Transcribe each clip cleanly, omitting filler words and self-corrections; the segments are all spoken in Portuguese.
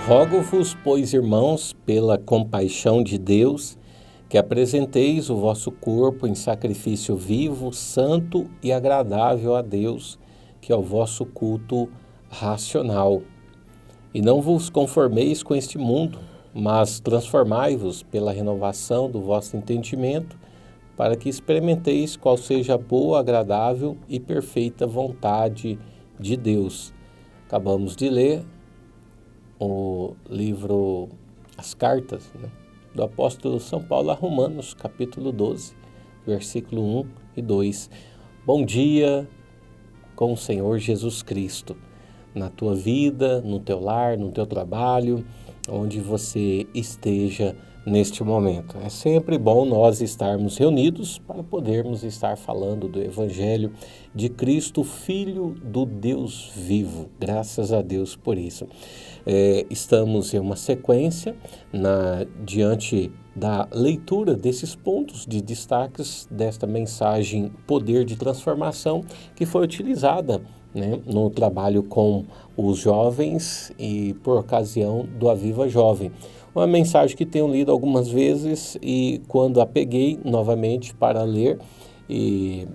Rogo-vos, pois, irmãos, pela compaixão de Deus, que apresenteis o vosso corpo em sacrifício vivo, santo e agradável a Deus, que é o vosso culto racional. E não vos conformeis com este mundo, mas transformai-vos pela renovação do vosso entendimento, para que experimenteis qual seja a boa, agradável e perfeita vontade de Deus. Acabamos de ler o livro As Cartas, do apóstolo São Paulo a Romanos, capítulo 12, versículo 1 e 2. Bom dia com o Senhor Jesus Cristo, na tua vida, no teu lar, no teu trabalho, onde você esteja neste momento. É sempre bom nós estarmos reunidos para podermos estar falando do Evangelho de Cristo, Filho do Deus vivo. Graças a Deus por isso. Estamos em uma sequência diante da leitura desses pontos de destaques desta mensagem Poder de Transformação que foi utilizada no trabalho com os jovens e por ocasião do Aviva Jovem. Uma mensagem que tenho lido algumas vezes e quando a peguei novamente para ler e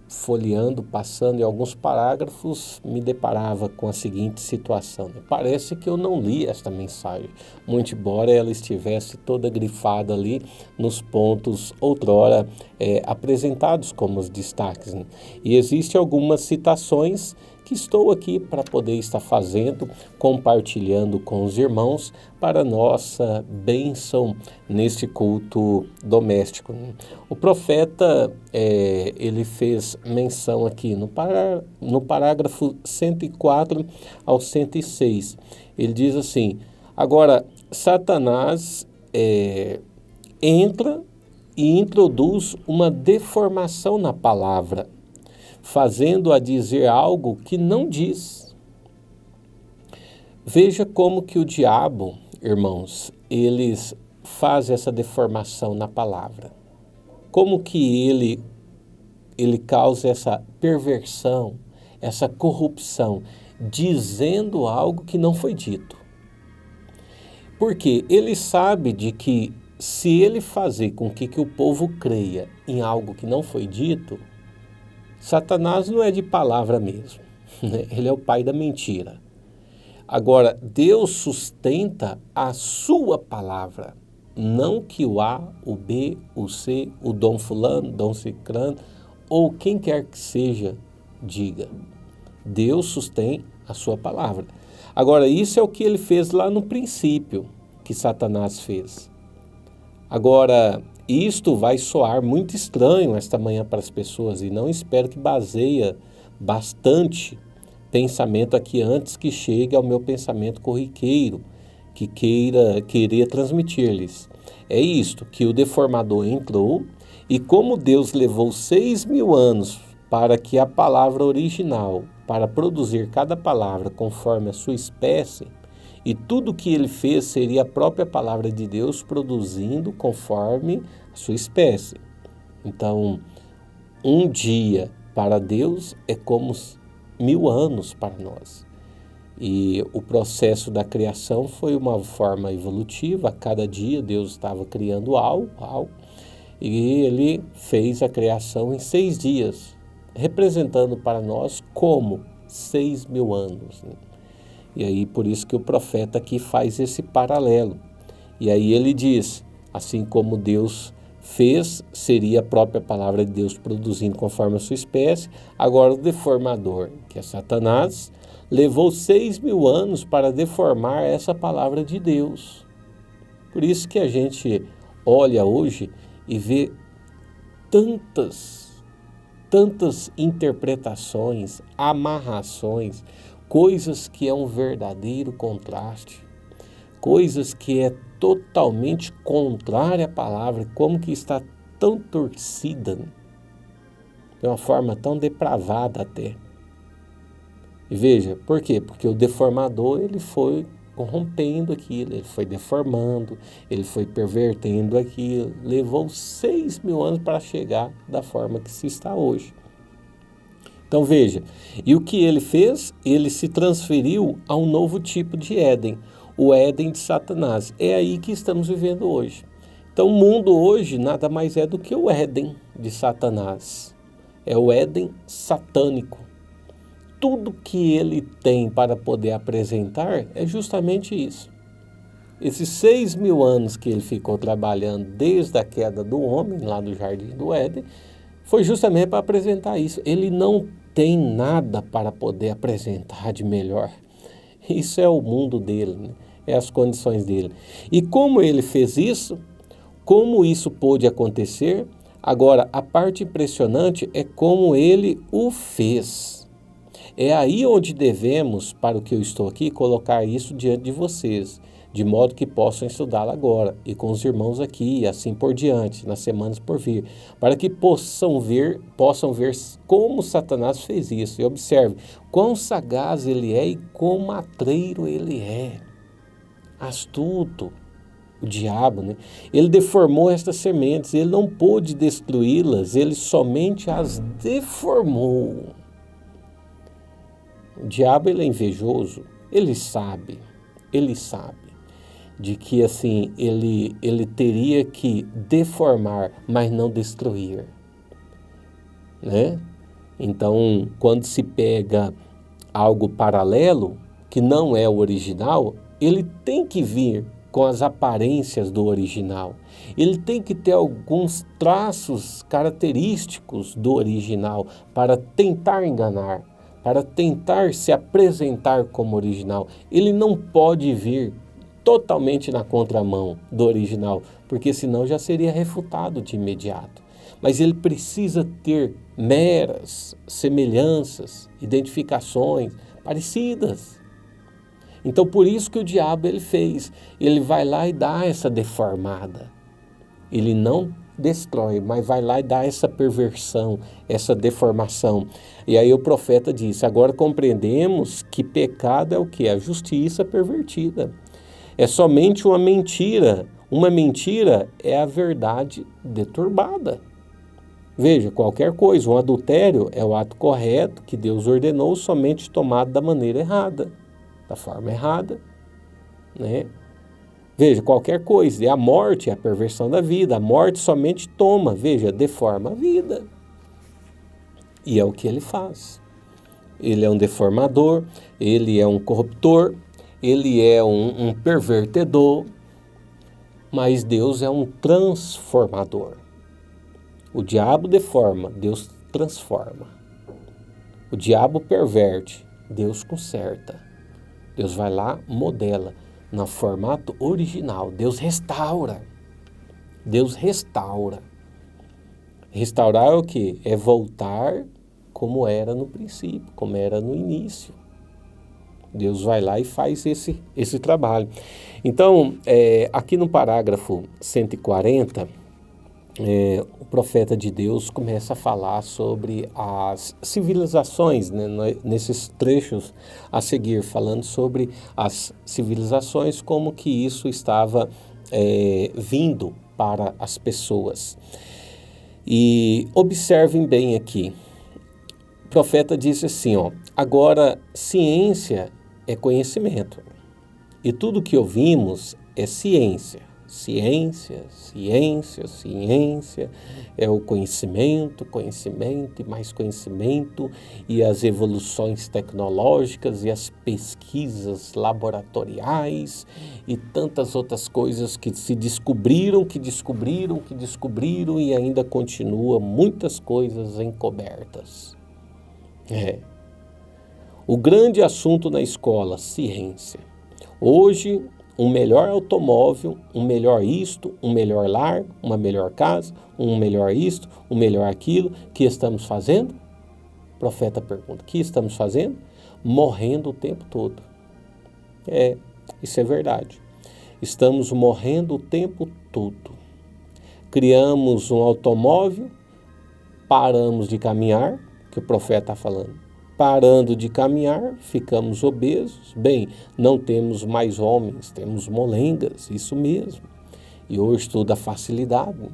folheando, passando em alguns parágrafos, me deparava com a seguinte situação. Parece que eu não li esta mensagem, muito embora ela estivesse toda grifada ali nos pontos outrora apresentados como os destaques. E existem algumas citações que estou aqui para poder estar fazendo, compartilhando com os irmãos para nossa bênção neste culto doméstico. O profeta, ele fez menção aqui no parágrafo 104 ao 106. Ele diz assim: agora, Satanás entra e introduz uma deformação na palavra, fazendo-a dizer algo que não diz. Veja como que o diabo, irmãos, eles faz essa deformação na palavra. Como que ele causa essa perversão, essa corrupção, dizendo algo que não foi dito. Porque ele sabe de que se ele fazer com que o povo creia em algo que não foi dito, Satanás não é de palavra mesmo, ele é o pai da mentira. Agora, Deus sustenta a sua palavra, não que o A, o B, o C, o Dom Fulano, Dom Cicrano, ou quem quer que seja, diga. Deus sustém a sua palavra. Agora, isso é o que ele fez lá no princípio, que Satanás fez. Agora, isto vai soar muito estranho esta manhã para as pessoas e não espero que baseie bastante pensamento aqui antes que chegue ao meu pensamento corriqueiro, que querer transmitir-lhes. É isto, que o deformador entrou e como Deus levou 6.000 anos para que a palavra original, para produzir cada palavra conforme a sua espécie, e tudo que ele fez seria a própria palavra de Deus produzindo conforme a sua espécie. Então, um dia para Deus é como 1.000 anos para nós. E o processo da criação foi uma forma evolutiva. A cada dia Deus estava criando algo, e ele fez a criação em 6 dias, representando para nós como 6.000 anos. E aí, por isso que o profeta aqui faz esse paralelo. E aí ele diz, assim como Deus fez, seria a própria palavra de Deus produzindo conforme a sua espécie. Agora o deformador, que é Satanás, levou 6.000 anos para deformar essa palavra de Deus. Por isso que a gente olha hoje e vê tantas interpretações, amarrações, coisas que é um verdadeiro contraste, coisas que é totalmente contrária à palavra, como que está tão torcida, de uma forma tão depravada até. E veja, por quê? Porque o deformador, ele foi corrompendo aquilo, ele foi deformando, ele foi pervertendo aquilo, levou 6.000 anos para chegar da forma que se está hoje. Então veja, e o que ele fez? Ele se transferiu a um novo tipo de Éden. o Éden de Satanás. É aí que estamos vivendo hoje. Então o mundo hoje nada mais é do que o Éden de Satanás. É o Éden satânico. Tudo que ele tem para poder apresentar é justamente isso. Esses 6.000 anos que ele ficou trabalhando desde a queda do homem, lá no Jardim do Éden, foi justamente para apresentar isso. Ele não tem nada para poder apresentar de melhor. Isso é o mundo dele, né? É as condições dele. E como ele fez isso, como isso pôde acontecer, agora a parte impressionante é como ele o fez. É aí onde devemos, para o que eu estou aqui, colocar isso diante de vocês, de modo que possam estudá-lo agora, e com os irmãos aqui, e assim por diante, nas semanas por vir, para que possam ver como Satanás fez isso. E observe quão sagaz ele é e quão matreiro ele é. Astuto, o diabo, né? Ele deformou estas sementes, ele não pôde destruí-las, ele somente as deformou. O diabo, ele é invejoso, ele sabe de que assim ele teria que deformar, mas não destruir, né? Então, quando se pega algo paralelo, que não é o original, ele tem que vir com as aparências do original. Ele tem que ter alguns traços característicos do original para tentar enganar, para tentar se apresentar como original. Ele não pode vir totalmente na contramão do original, porque senão já seria refutado de imediato. Mas ele precisa ter meras semelhanças, identificações parecidas. Então por isso que o diabo ele fez, ele vai lá e dá essa deformada. Ele não destrói, mas vai lá e dá essa perversão, essa deformação. E aí o profeta disse, agora compreendemos que pecado é o que? A justiça pervertida. É somente uma mentira. Uma mentira é a verdade deturbada. Veja, qualquer coisa, um adultério é o ato correto que Deus ordenou, somente tomado da maneira errada, da forma errada, né? Veja, qualquer coisa, e a morte é a perversão da vida, a morte somente toma, veja, deforma a vida. E é o que ele faz. Ele é um deformador, ele é um corruptor, ele é um pervertedor, mas Deus é um transformador. O diabo deforma, Deus transforma. O diabo perverte, Deus conserta. Deus vai lá, modela no formato original. Deus restaura. Deus restaura. Restaurar é o quê? É voltar como era no princípio, como era no início. Deus vai lá e faz esse trabalho. Então, aqui no parágrafo 140, o profeta de Deus começa a falar sobre as civilizações, né, nesses trechos a seguir, falando sobre as civilizações, como que isso estava vindo para as pessoas. E observem bem aqui, o profeta disse assim, agora ciência é conhecimento, e tudo que ouvimos é ciência. Ciência é o conhecimento e mais conhecimento, e as evoluções tecnológicas e as pesquisas laboratoriais e tantas outras coisas que se descobriram e ainda continua muitas coisas encobertas. O grande assunto na escola, ciência. Hoje, um melhor automóvel, um melhor isto, um melhor lar, uma melhor casa, um melhor isto, um melhor aquilo. Que estamos fazendo? O profeta pergunta, que estamos fazendo? Morrendo o tempo todo. Isso é verdade. Estamos morrendo o tempo todo. Criamos um automóvel, paramos de caminhar, que o profeta está falando. Parando de caminhar, ficamos obesos. Bem, não temos mais homens, temos molengas, isso mesmo. E hoje toda a facilidade,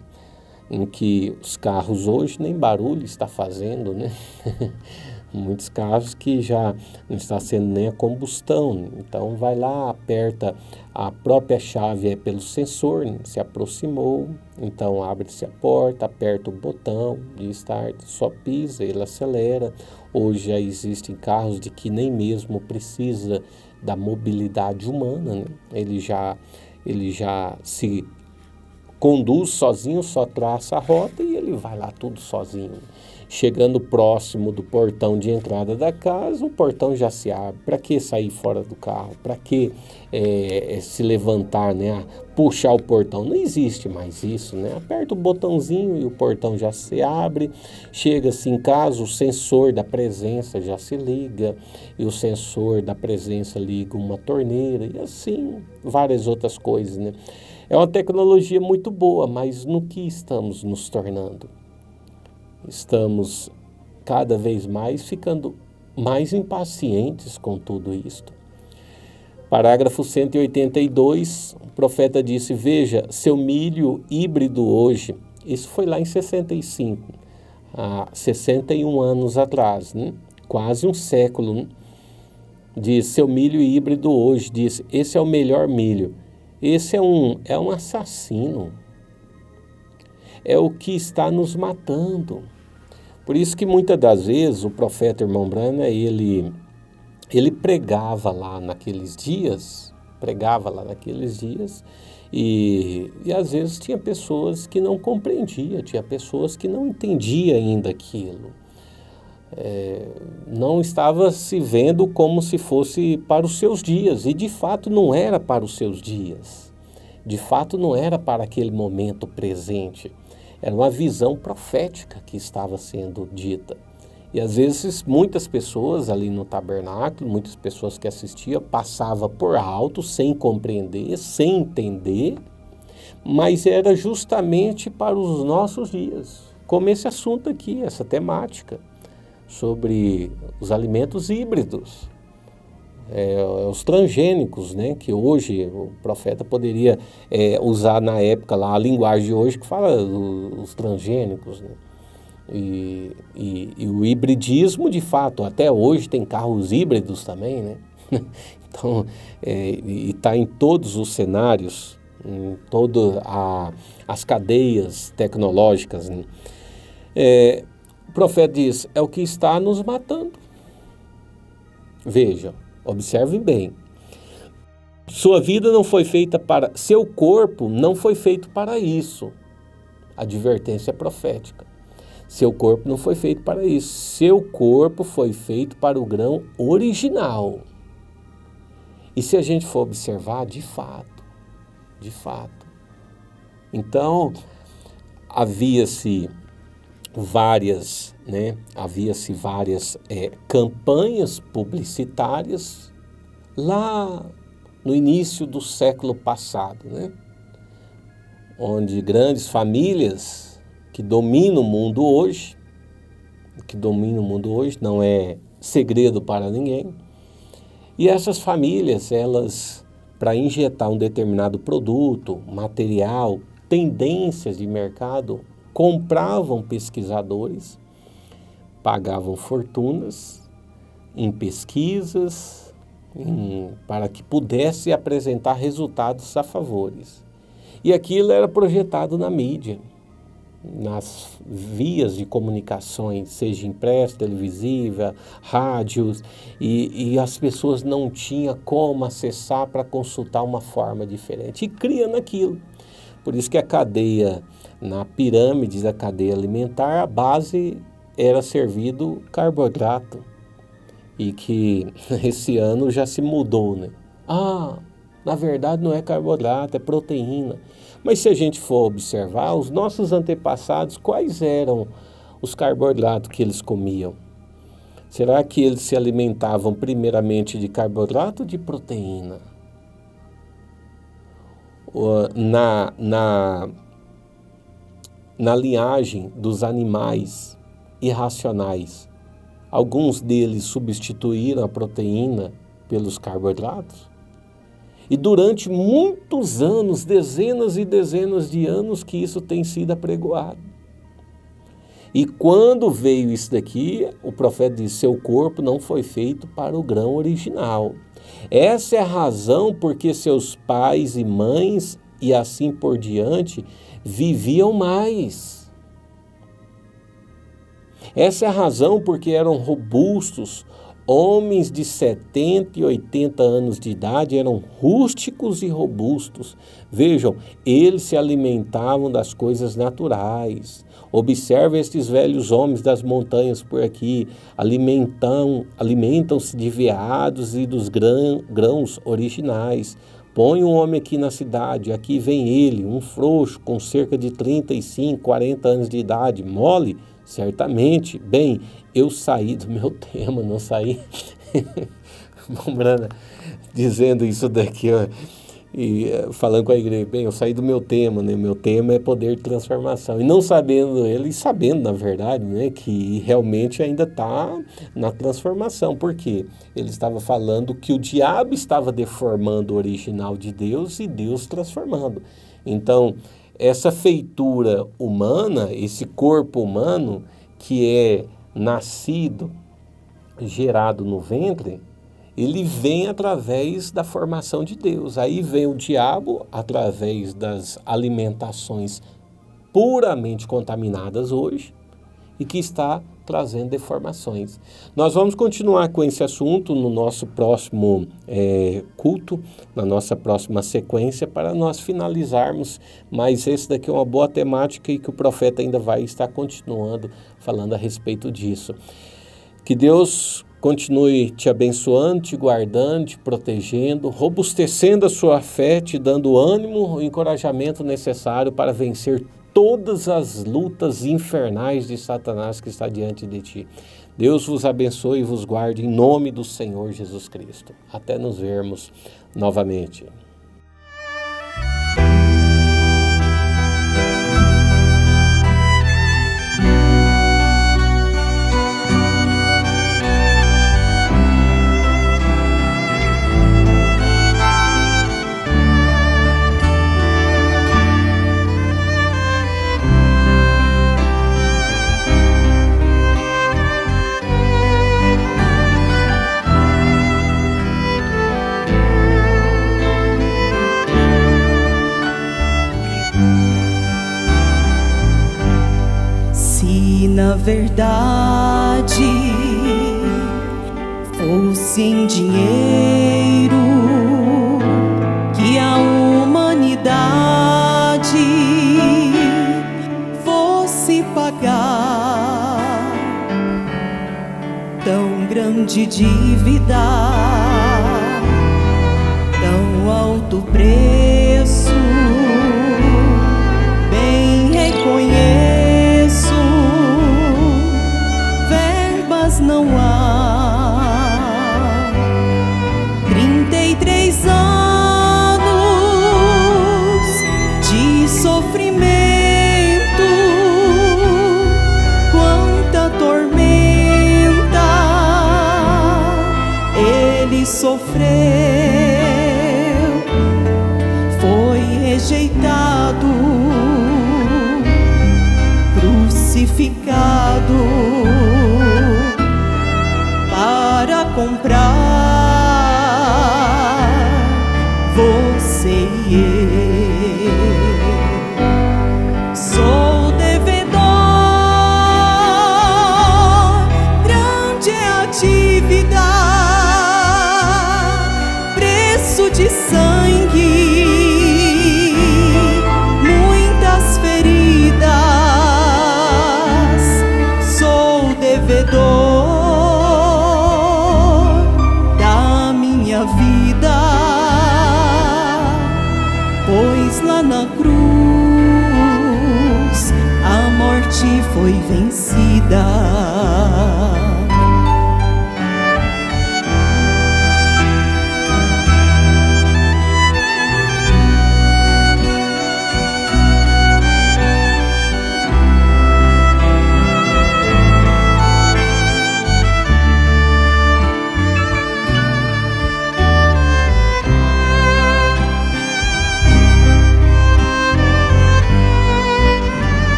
em que os carros hoje nem barulho está fazendo, né? muitos carros que já não está sendo nem a combustão. Então vai lá, aperta a própria chave pelo sensor, se aproximou, então abre-se a porta, aperta o botão de start, só pisa, ele acelera. Hoje já existem carros de que nem mesmo precisa da mobilidade humana, né? Ele já se conduz sozinho, só traça a rota e ele vai lá tudo sozinho. Chegando próximo do portão de entrada da casa, o portão já se abre. Para que sair fora do carro? Para que se levantar, né? Puxar o portão? Não existe mais isso, né? Aperta o botãozinho e o portão já se abre. Chega-se em casa, o sensor da presença já se liga. E o sensor da presença liga uma torneira. E assim, várias outras coisas, né? É uma tecnologia muito boa, mas no que estamos nos tornando? Estamos cada vez mais ficando mais impacientes com tudo isto. Parágrafo 182, o profeta disse: veja, seu milho híbrido hoje, isso foi lá em 65, há 61 anos atrás, né? Quase um século, né? Diz, seu milho híbrido hoje, diz, esse é o melhor milho. Esse é um assassino, é o que está nos matando. Por isso que muitas das vezes o profeta Irmão Brana, ele pregava lá naqueles dias, e às vezes tinha pessoas que não compreendiam, tinha pessoas que não entendiam ainda aquilo. Não estava se vendo como se fosse para os seus dias, e de fato não era para os seus dias, de fato não era para aquele momento presente, era uma visão profética que estava sendo dita. E às vezes muitas pessoas ali no tabernáculo, muitas pessoas que assistiam, passavam por alto, sem compreender, sem entender, mas era justamente para os nossos dias, como esse assunto aqui, essa temática sobre os alimentos híbridos, os transgênicos, né, que hoje o profeta poderia usar na época lá a linguagem de hoje que fala os transgênicos, né? E o hibridismo, de fato, até hoje tem carros híbridos também, né? Então, e está em todos os cenários, em todas as cadeias tecnológicas, né? O profeta diz, é o que está nos matando. Vejam, observem bem. Sua vida não foi feita para... Seu corpo não foi feito para isso. Advertência profética. Seu corpo não foi feito para isso. Seu corpo foi feito para o grão original. E se a gente for observar, de fato. Então, havia-se várias campanhas publicitárias lá no início do século passado, né? Onde grandes famílias que dominam o mundo hoje, não é segredo para ninguém, e essas famílias, elas, para injetar um determinado produto, material, tendências de mercado, compravam pesquisadores, pagavam fortunas em pesquisas, para que pudesse apresentar resultados a favores. E aquilo era projetado na mídia, nas vias de comunicações, seja impressa, televisiva, rádios, e as pessoas não tinham como acessar para consultar uma forma diferente. E cria naquilo. Por isso que a cadeia, na pirâmide da cadeia alimentar, a base era servido carboidrato. E que esse ano já se mudou, né? Na verdade não é carboidrato, é proteína. Mas se a gente for observar, os nossos antepassados, quais eram os carboidratos que eles comiam? Será que eles se alimentavam primeiramente de carboidrato ou de proteína? Na linhagem dos animais irracionais, alguns deles substituíram a proteína pelos carboidratos. E durante muitos anos, dezenas e dezenas de anos que isso tem sido apregoado. E quando veio isso daqui, o profeta disse, seu corpo não foi feito para o grão original. Essa é a razão porque seus pais e mães, e assim por diante, viviam mais. Essa é a razão porque eram robustos, homens de 70 e 80 anos de idade eram rústicos e robustos. Vejam, eles se alimentavam das coisas naturais. Observe estes velhos homens das montanhas por aqui, alimentam-se de veados e dos grãos originais. Põe um homem aqui na cidade, aqui vem ele, um frouxo com cerca de 35, 40 anos de idade, mole? Certamente. Bem, eu saí do meu tema, não saí. Brana, dizendo isso daqui, ó, e falando com a igreja, bem, eu saí do meu tema, né? Meu tema é poder de transformação. E não sabendo ele, e sabendo, na verdade, né, que realmente ainda está na transformação. Por quê? Ele estava falando que o diabo estava deformando o original de Deus e Deus transformando. Então, essa feitura humana, esse corpo humano que é nascido, gerado no ventre, ele vem através da formação de Deus. Aí vem o diabo através das alimentações puramente contaminadas hoje e que está trazendo deformações. Nós vamos continuar com esse assunto no nosso próximo culto, na nossa próxima sequência, para nós finalizarmos, mas esse daqui é uma boa temática e que o profeta ainda vai estar continuando falando a respeito disso. Que Deus continue te abençoando, te guardando, te protegendo, robustecendo a sua fé, te dando ânimo e encorajamento necessário para vencer todas as lutas infernais de Satanás que está diante de ti. Deus vos abençoe e vos guarde em nome do Senhor Jesus Cristo. Até nos vermos novamente. Na verdade, fosse em dinheiro que a humanidade fosse pagar tão grande dívida, tão alto preço, bem reconheço. Não há 33 anos de sofrimento, quanta tormenta ele sofreu, foi rejeitado, crucificado, para comprar você e eu. Sou devedor, grande é a dívida, preço de sangue, muitas feridas. Sou devedor vida, pois lá na cruz a morte foi vencida.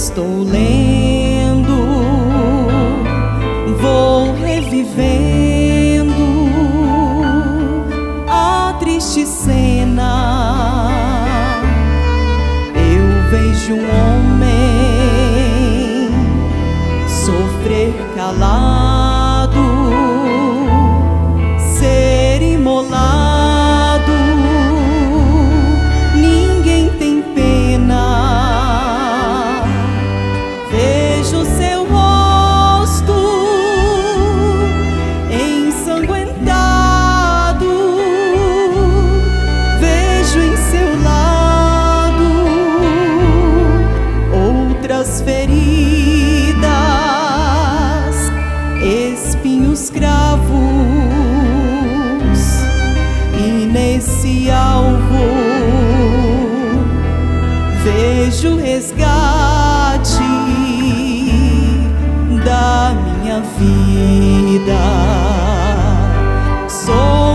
estou lendo, vou revivendo a triste cena. Eu vejo um homem sofrer calado, ser imolado. Ninguém tem pena. Vejo seu rosto ensanguentado, vejo em seu lado outras feridas, espinhos cravos, e nesse alvo vejo o resgate da minha vida. Sou